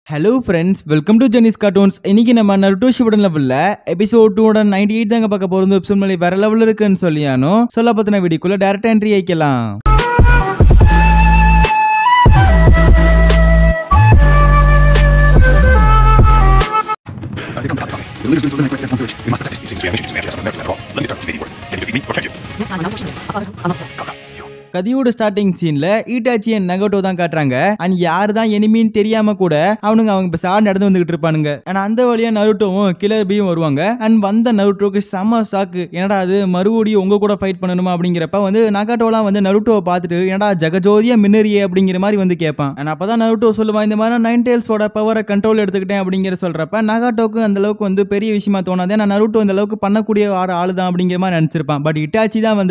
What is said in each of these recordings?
Hello friends, welcome to Jenny's Cartoons. இன்னைக்கு நம்ம Naruto Shippuden levelல episode 298 தாங்க பார்க்க போறோம். எபிசோட் மேல வேற லெவல்ல இருக்குன்னு சொல்லியானோ சொல்ல பத்தின வீடியோக்குள்ள டைரக்ட் என்ட்ரி ஆயிக்கலாம். கதியோட ஸ்டார்டிங் சீன்ல ஈட்டாச்சி அண்ட் நகோட்டோ தான் காட்டுறாங்க. அண்ட் யாரு தான் எனிமின்னு தெரியாம கூட அவங்க சார் நடந்து வந்துகிட்டு இருப்பானுங்க. அண்ட் அந்த வழியா நருட்டோவும் கில்லர் பியும் வருவாங்க. அண்ட் வந்த நருட்டோக்கு செம்ம ஷாக்கு. என்னடா அது மறுபடியும் உங்க கூட ஃபைட் பண்ணணுமா அப்படிங்கிறப்ப நகோட்டோலாம் நருட்டோவை பார்த்துட்டு என்னடா ஜெகஜோதியா மின்னறியே அப்படிங்கிற மாதிரி கேட்பான். அண்ட் அப்பதான் நருட்டோ சொல்லுவான், இந்த மாதிரி நைன் டெயில்ஸோட பவரை கண்ட்ரோல் எடுத்துக்கிட்டேன் அப்படிங்கிற சொல்றப்ப நகோட்டோக்கு அந்த அளவுக்கு பெரிய விஷயமா தோணாது. நான் நருட்டோ இந்த அளவுக்கு பண்ணக்கூடிய ஆளு தான் அப்படிங்கிற மாதிரி நினைச்சிருப்பான். பட் இட்டாச்சி தான்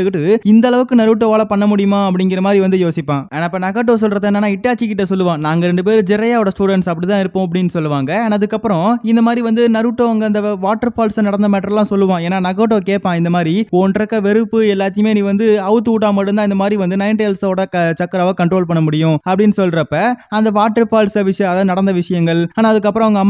இந்த அளவுக்கு நருட்டோவால பண்ண முடியும் அப்படிங்கிற மாதிரி யோசிப்பான். அப்ப நகோட்டோ சொல்றது என்னன்னா, இட்டாச்சி கிட்ட சொல்லுவான், நாங்க ரெண்டு பேரும் ஜெரையாவோட ஸ்டூடெண்ட்ஸ் அப்படிதான் இருப்போம் அப்படின்னு சொல்லுவாங்க. அதுக்கப்புறம் இந்த மாதிரி நருட்டோ அந்த வாட்டர் ஃபால்ஸ் நடந்த மேட்டர் எல்லாம் சொல்லுவான். ஏன்னா நகோட்டோ கேட்பான், இந்த மாதிரி ஒன்றக்க வெறுப்பு எல்லாத்தையுமே நீ அவுத்து விட்டா மட்டும்தான் இந்த மாதிரி நைன் டெயில்ஸோட சக்கராவை கண்ட்ரோல் பண்ண முடியும் அப்படின்னு சொல்றப்ப அந்த வாட்டர் ஃபால்ஸ் விஷயம் அதாவது நடந்த விஷயங்கள், ஆனா அதுக்கப்புறம் அவங்க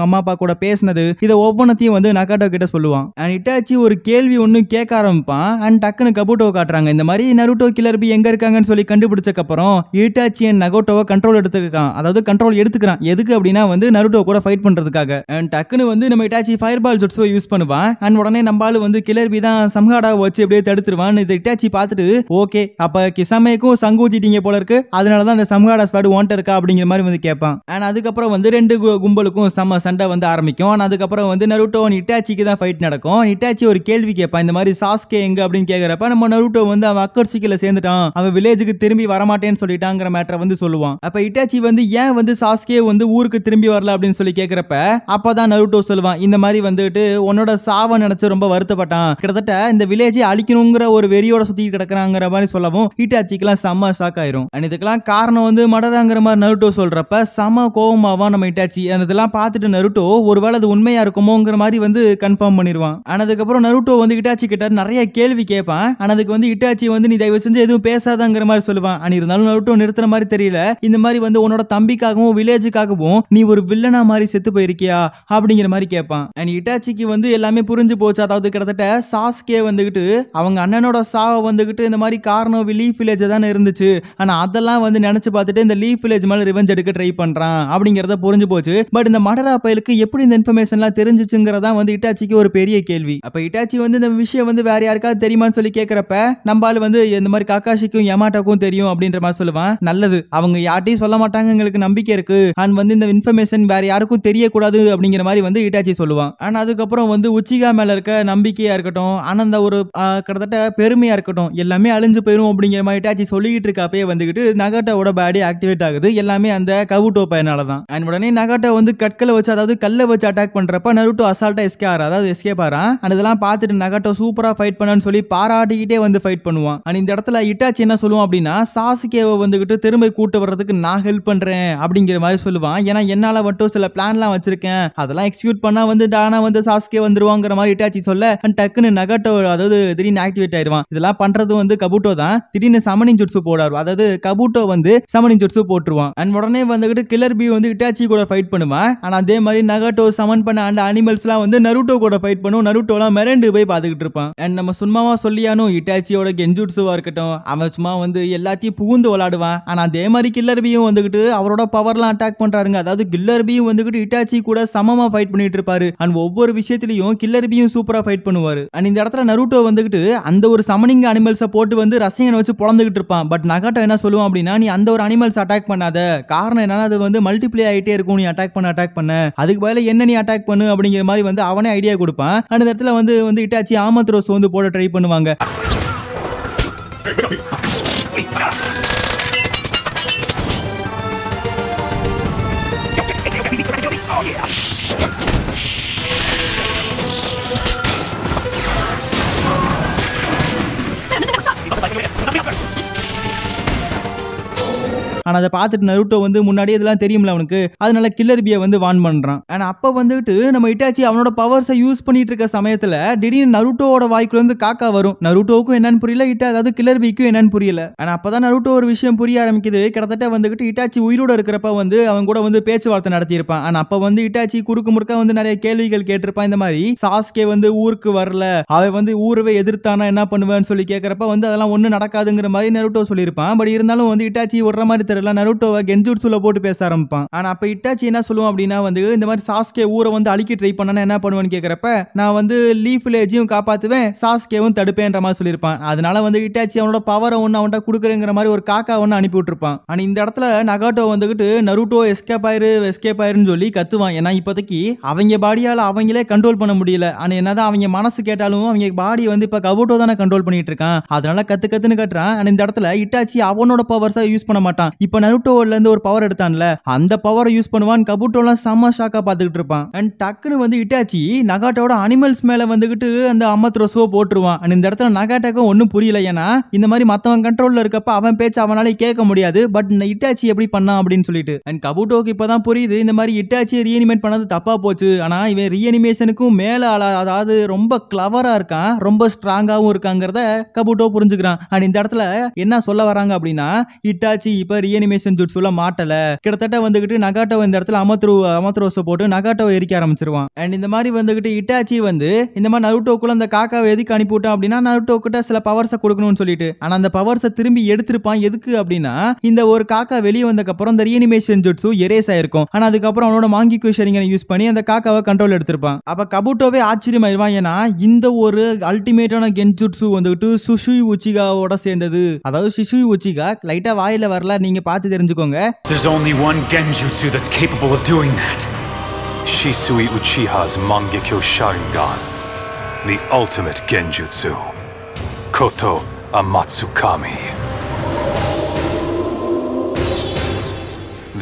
அம்மா அப்பா கூட பேசினது, இதை ஒவ்வொன்றத்தையும் நகோட்டோ கிட்ட சொல்லுவான். இட்டாச்சி ஒரு கேள்வி ஒன்னு கேட்க ஆரம்பிப்பான். அண்ட் டக்குன்னு கபுட்டோ காட்டுறாங்க. இந்த மாதிரி நருட்டோ கில்லர் பி எங்க இருக்காங்கன்னு சொல்லி கண்டுபிடிச்சக்கு அப்புறம் ஈட்டாச்சி நகோட்டோவை கண்ட்ரோல் எடுத்துக்கான். அதாவது கண்ட்ரோல் எடுத்துக்கிறான். எதுக்கு அப்படின்னா நருட்டோ கூட ஃபைட் பண்றதுக்காக. அண்ட் டக்குன்னு நம்ம இட்டாச்சி ஃபயர் பால் ஜுட்ஸுவை யூஸ் பண்ணுவான். அண்ட் உடனே நம்பாலு கில்லர் பி தான் சம்ஹாடாவை வச்சு அப்படியே தடுத்துருவான். இது இட்டாச்சி பார்த்துட்டு ஓகே அப்ப கிசமேக்கும் சங்கு ஊத்திட்டீங்க போல இருக்கு, அதனாலதான் அந்த சம்ஹாடா ஸ்வாட் வாண்ட் இருக்கா அப்படிங்கிற மாதிரி கேட்பான். அண்ட் அதுக்கப்புறம் ரெண்டு கும்பலுக்கும் செம்ம சண்டை ஆரம்பிக்கும். அண்ட் அதுக்கப்புறம் நருட்டோ இட்டாச்சிக்கு தான் ஃபைட் நடக்கும். இட்டாச்சி ஒரு கேள்வி கேட்பான், இந்த மாதிரி சாஸ்கே எங்க அப்படின்னு கேக்குறப்ப நம்ம நருட்டோ அவன் அக்கர்சிக்கில சேர்ந்துட்டான், அவன் வில்லேஜுக்கு திரும்பி வரமாட்டேன்னு சொல்லிட்டாங்கிற மேட்டரை சொல்லுவான். அப்ப இட்டாச்சி ஏன் சாஸ்கே ஊருக்கு திரும்பி வரல அப்படின்னு சொல்லி கேக்குறப்ப அப்பதான் நருட்டோ சொல்லுவான், இந்த மாதிரி உன்னோட சாவை நினைச்சு ரொம்ப வருத்தப்பட்டான், கிட்டத்தட்ட இந்த வில்லேஜை அழிக்கணுங்கிற ஒரு வெறியோட சுத்தி கிடக்குறாங்கிற மாதிரி சொல்லவும் இட்டாச்சிக்கெல்லாம் செம்ம ஷாக் ஆயிரும். இதுக்கெல்லாம் காரணம் மடராங்கிற மாதிரி நருட்டோ சொல்றப்ப செம கோவமாவான் நம்ம இட்டாச்சி. அதெல்லாம் பார்த்துட்டு நருட்டோ ஒருவேளை அது உண்மையா இருக்குமோங்கிற மாதிரி கன்ஃபார்ம் பண்ணிடுவான். அதுக்கப்புறம் நருட்டோ இட்டாச்சி கிட்ட நிறைய கேள்வி கேட்பான். அதுக்கு இட்டாச்சி நீ தயவு செஞ்சு எதுவும் பேசாதங்கிற மாதிரி சொல்லுவான். இருந்தாலும் நருட்டோ நிறுத்துற மாதிரி தெரியல. இந்த மாதிரி உன்னோட தம்பிக்காகவும் வில்லேஜுக்காகவும் நீ ஒரு வில்லனா மாதிரி செத்து போயிருக்கியா அப்படிங்கிற மாதிரி கேட்பான். இட்டாச்சிக்கு எல்லாமே புரிஞ்சு போச்சு. அதாவது கிட்டத்தட்ட சாஸ்கே அவங்க அண்ணனோட சாவை இந்த மாதிரி காரணம் லீஃப் வில்லேஜ் தானே இருந்துச்சு. ஆனா அதெல்லாம் நினைச்சு பார்த்துட்டு இந்த லீஃப் வில்லேஜ் மேல ரிவெஞ்ச் எடுக்க ட்ரை பண்றான் அப்படிங்கறத புரிஞ்சு போச்சு. பட் இந்த மடரா பயலுக்கு எப்படி இந்த இன்ஃபர்மேஷன் எல்லாம் தெரிஞ்சுச்சுங்கிறதா இட்டாச்சிக்கு ஒரு பெரிய கேள்வி. அப்ப இட்டாச்சி இந்த விஷயம் வேற யாருக்காவது தெரியுமான்னு சொல்லி கேட்கறப்ப நம்பால் இந்த மாதிரி காக்காஷிக்கும் யமாட்டோக்கும் தெரியும் அப்படின்ற மாதிரி சொல்லுவான். நல்லது, அவங்க யார்ட்டையும் சொல்ல மாட்டாங்க, எங்களுக்கு நம்பிக்கை இருக்கு. அண்ட் இந்த இன்ஃபர்மேஷன் வேற யாருக்கும் தெரியக்கூடாது அப்படிங்கிற மாதிரி இட்டாச்சி சொல்லுவான். ஆனா அதுக்கப்புறம் உச்சிகா மேல இருக்க நம்பிக்கையா இருக்கட்டும், ஆனந்த ஒரு கிட்டத்தட்ட பெருமையா இருக்கட்டும், எல்லாமே அழிஞ்சு போயிரும் அப்படிங்கிற மாதிரி இட்டாச்சி சொல்லிட்டு இருக்கப்பே நகோட்டோவோட பாடி ஆக்டிவேட் ஆகுது. எல்லாமே அந்த கபுட்டோ பையனாலதான். அண்ட் உடனே நகோட்டோ கற்களை வச்சு அதாவது கல்லை வச்சு அட்டாக் பண்றப்ப நருட்டோ அசால்ட்டா எஸ்கேப் ஆறான். இதெல்லாம் பார்த்துட்டு நகோட்டோ சூப்பரா ஃபைட் பண்ணான்னு சொல்லி பாராட்டிக்கிட்டே ஃபைட் பண்ணுவான். இந்த இடத்துல இட்டாச்சி என்ன சொல்லுவான் அப்படின்னா, சாசுகேவை திரும்ப கூட்டு வர்றதுக்கு நான் ஹெல்ப் பண்றேன் அப்படிங்கிற மாதிரி சொல்லுவான். ஏன்னா என்னால சில பிளான்லாம் வச்சிருக்கேன், அதெல்லாம் எக்ஸிக்யூட் பண்ணா டானா சாசுகே வந்துருவாங்கிற மாதிரி இட்டாச்சி சொல்ல டக்குன்னு நகோட்டோ அதாவது திடீர்னு ஆக்டிவேட் ஆயிருவான். இதெல்லாம் பண்றது கபுட்டோ தான். திடீர்னு சமனிங் ஜுட்ஸு போடாரு. அதாவது கபுட்டோ சமனிங் ஜுட்ஸு போட்டுருவான். அண்ட் உடனே கில்லர் பி இட்டாச்சி கூட ஃபைட் பண்ணுவான். ஆனா அதே மாதிரி நகோட்டோ சமன் பண்ண அந்த அனிமல்ஸ் எல்லாம் நருட்டோ கூட ஃபைட் பண்ணும். நருட்டோ எல்லாம் மிரண்டு போய் பாத்துக்கிட்டு இருப்பான். அண்ட் நம்ம சும்மாவா சொல்லியானோ இட்டாச்சியோட கென்ஜுட்ஸுவா இருக்கட்டும், அவன் சும்மா எல்லாத்தையும் புகுந்து விளையாடுவான். ஆனா அதே மாதிரி கில்லர் பியும் அவரோட பவர்லாம் அட்டாக் பண்றாருங்க. அதாவது கில்லர் பியும் இட்டாச்சி கூட சமமா ஃபைட் பண்ணிட்டு இருப்பாரு. அண்ட் ஒவ்வொரு விஷயத்திலையும் கில்லர் பியும் சூப்பரா ஃபைட் பண்ணுவாரு. அண்ட் இந்த இடத்துல நருட்டோ அந்த ஒரு சமனிங் அனிமல்ஸை போட்டு ரசிகனை வச்சு பொழந்துகிட்டு இருப்பான். பட் நகோட்டோ என்ன சொல்லுவான் அப்படின்னா, நீ அந்த ஒரு அனிமல்ஸ் அட்டாக் பண்ணாத, காரணம் என்னன்னா அது மல்டிப்ளை ஆயிட்டே இருக்கும், நீ அட்டாக் பண்ண அதுக்கு பதிலா என்ன நீ அட்டாக் பண்ணு அப்படிங்கிற மாதிரி அவனே ஐடியா கொடுப்பான். அந்த இடத்துல இட்டாச்சி ஆமத்ரோஸ் போட ட்ரை பண்ணுவாங்க. ஆனா அதை பார்த்துட்டு நருட்டோ வந்து முன்னாடியே இதெல்லாம் தெரியும்ல அவனுக்கு, அதனால கில்லர் பியை வந்து வார்ன் பண்றான். ஆனா அப்ப வந்துட்டு நம்ம இட்டாச்சி அவனோட பவர்ஸை யூஸ் பண்ணிட்டு இருக்க சமயத்துல திடீர்னு நருட்டோவோட வாய்க்குள்ள இருந்து காக்கா வரும். நருட்டோவுக்கும் என்னன்னு புரியல, அதாவது கில்லர் பிக்கும் என்னன்னு புரியல. ஆனா அப்பதான் நருட்டோ ஒரு விஷயம் புரிய ஆரம்பிக்குது. கிட்டத்தட்ட வந்துகிட்டு இட்டாச்சி உயிரோட இருக்கிறப்ப வந்து அவன் கூட வந்து பேச்சுவார்த்தை நடத்தி இருப்பான். ஆனா அப்ப வந்து இட்டாச்சி குறுக்கு முறுக்க வந்து நிறைய கேள்விகள் கேட்டிருப்பான். இந்த மாதிரி சாஸ்கே வந்து ஊருக்கு வரல, அவன் வந்து ஊரவே எதிர்த்தானா என்ன பண்ணுவேன்னு சொல்லி கேட்கறப்ப வந்து அதெல்லாம் ஒண்ணு நடக்காதுங்கிற மாதிரி நருட்டோ சொல்லியிருப்பான். பட் இருந்தாலும் வந்து இட்டாச்சி விடுற மாதிரி தெரியல, நருட்டோவை கென்ஜுட்சுல போட்டு பேச ஆரம்பிப்பான். ஆனா அப்ப இட்டாச்சி என்ன சொல்லுவான் அப்படின்னா வந்து இந்த மாதிரி சாஸ்கே ஊரை வந்து அழிக்க ட்ரை பண்ணா என்ன பண்ணுவேன்னு கேட்கறப்ப நான் வந்து லீஃப் வில்லேஜையும் காப்பாத்துவேன், சாஸ்கேவும் தடுப்பேன்ற மாதிரி சொல்லியிருப்பான். அதனால வந்து இட்டாச்சி அவனோட பவரை ஒன்னு அவன்கிட்ட கொடுக்குறேங்கிற மாதிரி ஒரு காக்கா ஒன்னு அனுப்பி விட்டுருப்பான். ஆனா இந்த இடத்துல நகாட்டோ வந்துகிட்டு நருட்டோ எஸ்கேப் ஆயிருன்னு சொல்லி கத்துவான். ஏன்னா இப்போதைக்கு அவங்க பாடியால அவங்களே கண்ட்ரோல் பண்ண முடியல. ஆனா என்னதான் அவங்க மனசு கேட்டாலும் அவங்க பாடி வந்து இப்ப கபுட்டோ தானே கண்ட்ரோல் பண்ணிட்டு இருக்கான். அதனால கத்துன்னு கட்டுறான். ஆனா இந்த இடத்துல இட்டாச்சி அவனோட பவர்ஸை யூஸ் பண்ண மாட்டான். இப்ப நருட்டோல இருந்து ஒரு பவர் எடுத்தான்ல, அந்த பவரை யூஸ் பண்ணுவான். கபுட்டோலாம் செம்ம ஷாக்கா பாத்துக்கிட்டு இருப்பான். அண்ட் டக்குன்னு வந்து இட்டாச்சி நகாட்டோட அனிமல்ஸ் மேல வந்துகிட்டு அந்த அமத்ரோஸோ போட்டுருவான். இந்த இடத்துல நகாட்டாக்கும் ஒன்னும் புரியல. ஏன்னா இந்த மாதிரி மத்தவன் கண்ட்ரோல்ல இருக்கப்ப அவன் பேச்சு அவனால கேட்க முடியாது. பட் இட்டாச்சி எப்படி பண்ணான் அப்படின்னு சொல்லிட்டு அண்ட் கபுட்டோக்கு இப்பதான் புரியுது இந்த மாதிரி இட்டாச்சி ரீஅனிமேட் பண்ணது தப்பா போச்சு. ஆனா இவன் ரீஅனிமேஷனுக்கும் மேல அதாவது ரொம்ப கிளவரா இருக்கான், ரொம்ப ஸ்ட்ராங்காவும் இருக்காங்கிறத கபுட்டோ புரிஞ்சுக்கிறான். அண்ட் இந்த இடத்துல என்ன சொல்ல வராங்க அப்படின்னா இட்டாச்சி இப்ப ரீஅனிமேஷன் ஜுட்சுல மாட்டல, கிட்டத்தட்ட வந்துகிட்டு நகாட்டோ இந்த இடத்துல அமத்ரோஸை போட்டு நகாட்டோவை எரிக்க ஆரம்பிச்சிருவான். அண்ட் இந்த மாதிரி வந்துகிட்டு இட்டாச்சி வந்து இந்த மாதிரி நருட்டோக்குள்ள அந்த காக்காவை எதுக்கு அனுப்பிவிட்டான் அப்படின்னா நருட்டோ கிட்ட சில பவர்ஸை கொடுக்கணும்னு சொல்லிட்டு. ஆனா அந்த பவர்ஸை திரும்பி எடுத்திருப்பான். எதுக்கு அப்படின்னா இந்த ஒரு காக்கா வெளியே வந்ததுக்கு அப்புறம் இந்த ரீஅனிமேஷன் ஜுட்சு எரேஸ் ஆயிருக்கும். ஆனா அதுக்கப்புறம் அவனோட மாங்கிக்கு ஷேரிங்கை யூஸ் பண்ணி அந்த காக்காவை கண்ட்ரோல் எடுத்திருப்பான். அப்ப கபுட்டோவே ஆச்சரியமாயிருவான். ஏன்னா இந்த ஒரு அல்டிமேட்டான கென்ஜுட்சு வந்துட்டு சுஷுய் உச்சிகாவோட சேர்ந்தது. அதாவது சுஷுய் உச்சிகா லைட்டா வாயில வரல, நீங்க பார்த்து தெரிஞ்சுக்கோங்க. There's only one genjutsu that's capable of doing that. Shisui Uchiha's Mangekyo Sharingan, the ultimate genjutsu, Koto Amatsukami.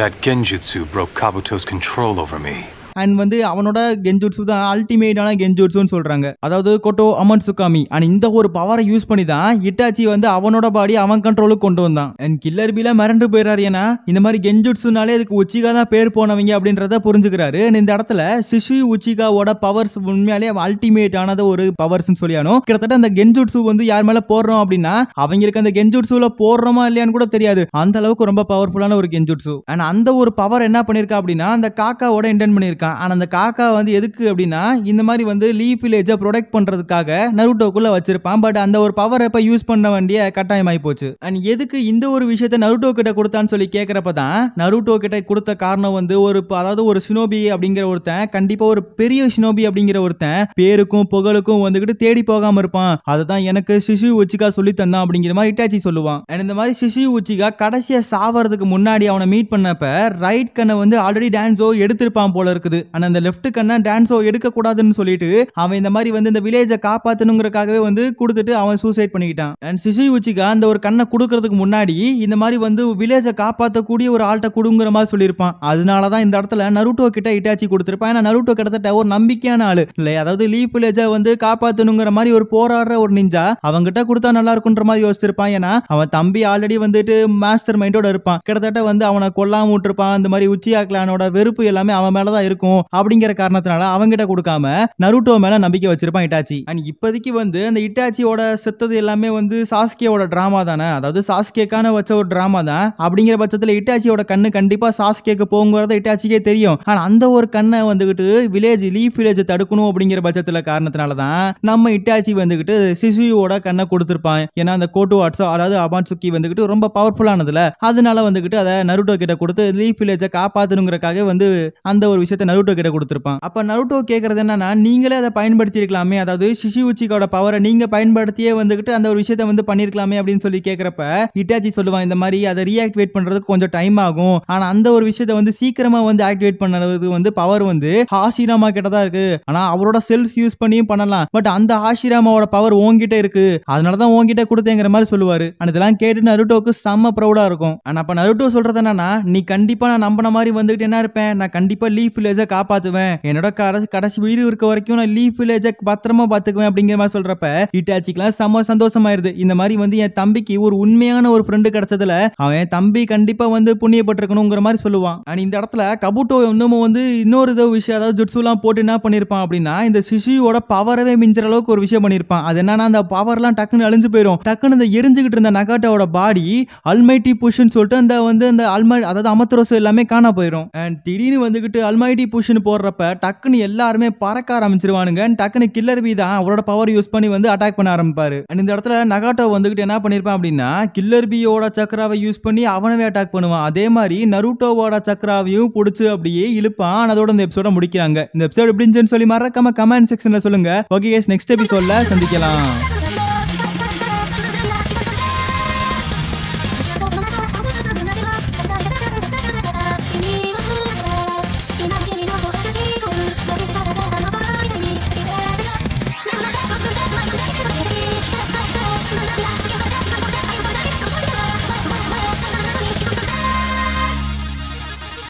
That genjutsu broke Kabuto's control over me. And வந்து அவனோட கென்ஜுட்சு தான் அல்டிமேட்டான கென்ஜுட்சுன்னு சொல்றாங்க, அதாவது கோட்டோ அமட்சுகாமி. அண்ட் இந்த ஒரு பவரை யூஸ் பண்ணி தான் இட்டாச்சி வந்து அவனோட பாடி அவன் கண்ட்ரோலுக்கு கொண்டு வந்தான். அண்ட் கில்லர் பில மறந்து போயிறாரு. ஏன்னா இந்த மாதிரி கென்ஜுட்சுனாலே அதுக்கு உச்சிகா தான் பேர் போனவங்க அப்படின்றத புரிஞ்சுக்கிறாரு. இந்த இடத்துல சிஷுய் உச்சிகாவோட பவர்ஸ் உண்மையாலே அல்டிமேட் ஆனது ஒரு பவர்ஸ்னு சொல்லியானோ. கிட்டத்தட்ட அந்த கென்ஜுட்சு வந்து யார் மேல போடுறோம் அப்படின்னா அவங்களுக்கு அந்த கென்ஜுட்சுல போடுறோமா இல்லையான்னு கூட தெரியாது, அந்த அளவுக்கு ரொம்ப பவர்ஃபுல்லான ஒரு கென்ஜுட்சு. அண்ட் அந்த ஒரு பவர் என்ன பண்ணிருக்கா அப்படின்னா அந்த காக்காவோட இன்டென்ட் பண்ணிருக்கான். ஆனா அந்த காக்கா வந்து எதுக்கு அப்படின்னா இந்த மாதிரி வந்து லீஃப் வில்லேஜை ப்ரொடெக்ட் பண்றதுக்காக நருட்டோக்குள்ள வச்சிருப்பான். பட் அந்த ஒரு பவர் இப்ப யூஸ் பண்ண வேண்டிய கட்டாயமாயி போச்சு. அண்ட் எதுக்கு இந்த ஒரு விஷயத்தை நருட்டோ கிட்ட கொடுத்தான்னு சொல்லி கேட்கறப்ப தான் நருட்டோ கிட்ட கொடுத்த காரணம் வந்து அதாவது ஒரு ஷினோபி அப்படிங்கிற ஒருத்தன், கண்டிப்பா ஒரு பெரிய ஷினோபி அப்படிங்கிற ஒருத்தன் பேருக்கும் புகழுக்கும் வந்துகிட்டு தேடி போகாம இருப்பான். அதுதான் எனக்கு சிஷுய் உச்சிகா சொல்லி தந்தான் அப்படிங்கிற மாதிரி இட்டாச்சி சொல்லுவான். அண்ட் இந்த மாதிரி சிஷுய் உச்சிகா கடைசியா சாவறதுக்கு முன்னாடி அவனை மீட் பண்ணப்ப ரைட் கண்ணை வந்து ஆல்ரெடி டான்ஸோ எடுத்திருப்பான் போல இருக்குது. ஆனா அந்த லெஃப்ட் கண்ணை டான்ஸோ எடுக்க கூடாதுன்னு சொல்லிட்டு அவன் இந்த மாதிரி வந்து இந்த வில்லேஜை காப்பாத்தணுங்கிறதுக்காகவே வந்து கொடுத்துட்டு அவன் சூசைட் பண்ணிக்கிட்டான். அண்ட் சிஷுய் உச்சிகா அந்த ஒரு கண்ணை கொடுக்கறதுக்கு முன்னாடி இந்த மாதிரி வந்து வில்லேஜை காப்பாற்றக்கூடிய ஒரு ஆள்கிட்ட கொடுங்கிற மாதிரி சொல்லியிருப்பான். அதனாலதான் இந்த இடத்துல நருட்டோ கிட்ட இட்டாச்சி கொடுத்திருப்பான். ஏன்னா நருட்டோ கிட்டத்தட்ட ஒரு நம்பிக்கையான ஆளு இல்லை, அதாவது லீஃப் வில்லேஜை வந்து காப்பாற்றணுங்கிற மாதிரி ஒரு போராடுற ஒரு நிஞ்சா அவங்கிட்ட கொடுத்தா நல்லா இருக்குன்ற மாதிரி யோசிச்சிருப்பான். ஏன்னா அவன் தம்பி ஆல்ரெடி வந்துட்டு மாஸ்டர் மைண்டோட இருப்பான், கிட்டத்தட்ட வந்து அவனை கொல்லாம விட்டுருப்பான். அந்த மாதிரி உச்சியா கிளானோட வெறுப்பு எல்லாமே அவன் மேலதான் இருக்கும் அப்படிங்கிற காரணத்தினால அவங்கிட்ட கொடுக்காம நருட்டோ மேல நம்பிக்கை வச்சிருப்பான் இட்டாச்சி. அண்ட் இப்போதைக்கு வந்து அந்த இட்டாச்சியோட செத்தது எல்லாமே வந்து சாஸ்கேவோட டிராமா தானே, அதாவது சாஸ்கேக்கான வச்ச ஒரு டிராமா தான். அப்படிங்கிற பட்சத்துல இட்டாச்சியோட கண்ணு கண்டிப்பா சாஸ்கேக்கு போங்கிறது இட்டாச்சிக்கே தெரியும். ஆனா அந்த ஒரு கண்ணை வந்துகிட்டு லீஃப் வில்லேஜ் தடுக்கணும் அப்படிங்கிற பட்சத்துல காரணத்தினாலதான் நம்ம இட்டாச்சி வந்துகிட்டு சிசுயோட கண்ணை கொடுத்திருப்பான். ஏன்னா அந்த கோட்டோ ஆட்ஸோ அதாவது அமாட்சுகி வந்துகிட்டு ரொம்ப பவர்ஃபுல்லானதுல, அதனால வந்துகிட்டு அதை நருட்டோ கிட்ட கொடுத்து லீஃப் வில்லேஜை காப்பாத்தணுங்கிறக்காக வந்து அந்த ஒரு விஷயத்தை நருட்டோ கிட்ட கொடுத்திருப்பான். அப்ப நருட்டோ கேக்குறது என்னன்னா நீங்களே அதை பயன்படுத்தி இருக்கலாமே, அதாவது சிஷுய் உச்சிகாவோட பவரை நீங்க பயன்படுத்தியே வந்துகிட்டு அந்த ஒரு விஷயத்தை வந்து பண்ணிருக்கலாமே அப்படின்னு சொல்லி கேக்குறப்ப இட்டாச்சி சொல்லுவான் இந்த மாதிரி அதை ரீஆக்டிவேட் பண்றதுக்கு கொஞ்சம் டைம் ஆகும். ஆனா அந்த ஒரு விஷயத்தை வந்து சீக்கிரமா வந்து ஆக்டிவேட் பண்ணது வந்து பவர் வந்து ஹாஷிராமா கிட்டதான் இருக்கு. ஆனா அவரோட செல்ஸ் யூஸ் பண்ணியும் பண்ணலாம். பட் அந்த ஹாஷிராமாவோட பவர் உன்கிட்ட இருக்கு, அதனாலதான் உன்கிட்ட கொடுத்தேங்கிற மாதிரி சொல்லுவாரு. இதெல்லாம் கேட்டு நருட்டோக்கு செம்ம ப்ரௌடா இருக்கும். ஆனா அப்ப நருட்டோ சொல்றது என்னன்னா நீ கண்டிப்பா நான் நம்பின மாதிரி வந்துகிட்டு என்ன இருப்பேன், நான் கண்டிப்பா லீஃப் வில்லேஜ வில்லேஜை காப்பாத்துவேன், என்னோட கடைசி உயிர் இருக்க வரைக்கும் நான் லீஃப் வில்லேஜை பத்திரமா பாத்துக்குவேன் அப்படிங்கிற மாதிரி சொல்றப்ப இட்டாச்சிக்கெல்லாம் செம்ம சந்தோஷமாயிருது. இந்த மாதிரி வந்து என் தம்பிக்கு ஒரு உண்மையான ஒரு ஃப்ரெண்டு கிடைச்சதுல அவன் தம்பி கண்டிப்பா வந்து புண்ணியப்பட்டிருக்கணுங்கிற மாதிரி சொல்லுவான். அண்ட் இந்த இடத்துல கபுட்டோ இன்னமும் வந்து இன்னொரு விஷயம், அதாவது ஜுட்சுலாம் போட்டு என்ன பண்ணிருப்பான் அப்படின்னா இந்த சிசுவோட பவரவே மிஞ்சுற அளவுக்கு ஒரு விஷயம் பண்ணிருப்பான். அது என்னன்னா அந்த பவர்லாம் டக்குன்னு அழிஞ்சு போயிடும். டக்குன்னு இந்த எரிஞ்சுக்கிட்டு இருந்த நகாட்டோட பாடி அல்மைட்டி புஷ்ன்னு சொல்லிட்டு அந்த வந்து அந்த அதாவது அமத்ரோஸ் எல்லாமே காணா போயிடும். அண்ட் திடீர்னு வந்துகிட்டு அல்மைட்டி புஷ்ன்னு போடுறப்ப டக்குன்னு எல்லாருமே பறக்க ஆரம்பிச்சிருவானுங்க. டக்குன்னு கில்லர் பி தான் அவரோட பவர் யூஸ் பண்ணி வந்து அட்டாக் பண்ண ஆரம்பிப்பாரு. அண்ட் இந்த இடத்துல நகாட்டோ வந்துகிட்டு என்ன பண்ணிருப்பான் அப்படின்னா கில்லர் பியோட சக்கராவை யூஸ் பண்ணி அவனவே அட்டாக் பண்ணுவான். அதே மாதிரி நருட்டோவோட சக்கராவையும் புடிச்சு அப்படியே இழுப்பான். அதோட இந்த எபிசோட முடிக்கிறாங்க. இந்த எபிசோட் எப்படி இருந்துச்சுன்னு சொல்லி மறக்காம கமெண்ட் செக்ஷன்ல சொல்லுங்க. ஓகே, நெக்ஸ்ட் எபிசோட்ல சந்திக்கலாம்.